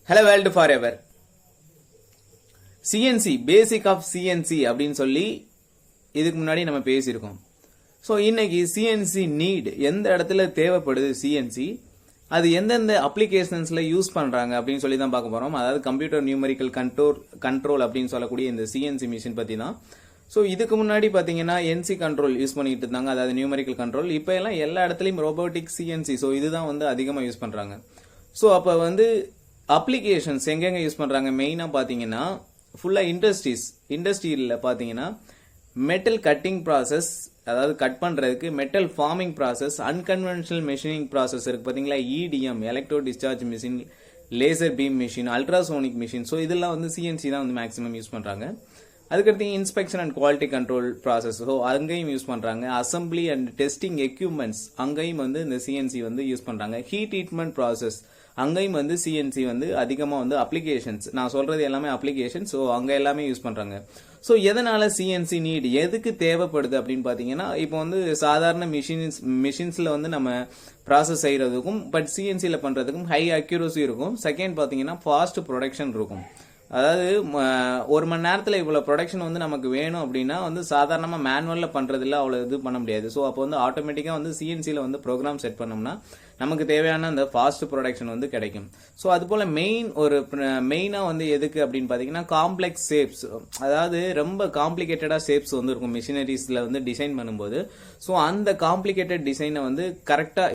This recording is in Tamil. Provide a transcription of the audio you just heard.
Hello world forever. CNC basic of CNC அப்படின்னு சொல்லி இதுக்கு முன்னாடி நம்ம பேசியிருக்கோம். ஸோ இன்னைக்கு CNC நீட் எந்த இடத்துல தேவைப்படுது CNC அது எந்தெந்த அப்ளிகேஷன்ஸ்ல யூஸ் பண்றாங்க அப்படின்னு சொல்லி தான் பார்க்க போறோம். அதாவது கம்ப்யூட்டர் நியூமரிக்கல் கண்ட்ரோல் அப்படின்னு சொல்லக்கூடிய இந்த CNC மிஷின் பத்தி தான். ஸோ இதுக்கு முன்னாடி பாத்தீங்கன்னா NC கண்ட்ரோல் யூஸ் பண்ணிட்டு இருந்தாங்க, அதாவது நியூமரிக்கல் கண்ட்ரோல். இப்போ எல்லாம் எல்லா இடத்துலயும் ரோபோட்டிக் CNC. ஸோ இதுதான் அதிகமா யூஸ் பண்றாங்க. ஸோ அப்ப அப்ளிகேஷன்ஸ் எங்கெங்க யூஸ் பண்றாங்க மெயினா பாத்தீங்கன்னா ஃபுல்லா இண்டஸ்ட்ரியில பாத்தீங்கன்னா மெட்டல் கட்டிங் ப்ராசஸ், அதாவது கட் பண்றதுக்கு metal forming process, unconventional machining process இருக்கு பாத்தீங்களா, EDM electro discharge machine, laser beam machine, ultrasonic machine. So இதெல்லாம் CNC தான் மேக்ஸிமம் யூஸ் பண்றாங்க. அதுக்கடுத்து inspection and quality control process, so அங்கேயும் யூஸ் பண்றாங்க. அசம்பிளி அண்ட் டெஸ்டிங் எக்யூப்மெண்ட்ஸ் அங்கேயும் இந்த CNC யூஸ் பண்றாங்க. ஹீட் ட்ரீட்மெண்ட் ப்ராசஸ் அங்கேயும் CNC அதிகமா அப்ளிகேஷன்ஸ், நான் சொல்றது எல்லாமே அப்ளிகேஷன். ஸோ அங்க எல்லாமே யூஸ் பண்றாங்க. ஸோ எதனால CNC நீட் எதுக்கு தேவைப்படுது அப்படின்னு பாத்தீங்கன்னா, இப்போ சாதாரண மிஷின்ஸ்ல நம்ம ப்ராசஸ் செய்யறதுக்கும் பட் CNCல பண்றதுக்கும் ஹை அக்யூரசி இருக்கும். செகண்ட் பாத்தீங்கன்னா ஃபாஸ்ட் ப்ரொடக்ஷன் இருக்கும். அதாவது ஒரு மணி நேரத்துல இவ்வளவு ப்ரொடக்ஷன் நமக்கு வேணும் அப்படின்னா சாதாரணமா மேனுவல்ல பண்றதுல அவ்வளவு இது பண்ண முடியாது. ஸோ அப்போ ஆட்டோமேட்டிக்கா CNCல ப்ரோக்ராம் செட் பண்ணோம்னா நமக்கு தேவையான அந்த ஃபாஸ்ட் ப்ரொடக்ஷன் கிடைக்கும். ஸோ அது போல மெயினா எதுக்கு அப்படின்னு பாத்தீங்கன்னா காம்ப்ளெக்ஸ் ஷேப்ஸ், அதாவது ரொம்ப காம்ப்ளிகேட்டடா ஷேப்ஸ் இருக்கும் மிஷினரிஸ்ல டிசைன் பண்ணும்போது. ஸோ அந்த காம்ப்ளிகேட்டட் டிசைனை கரெக்டா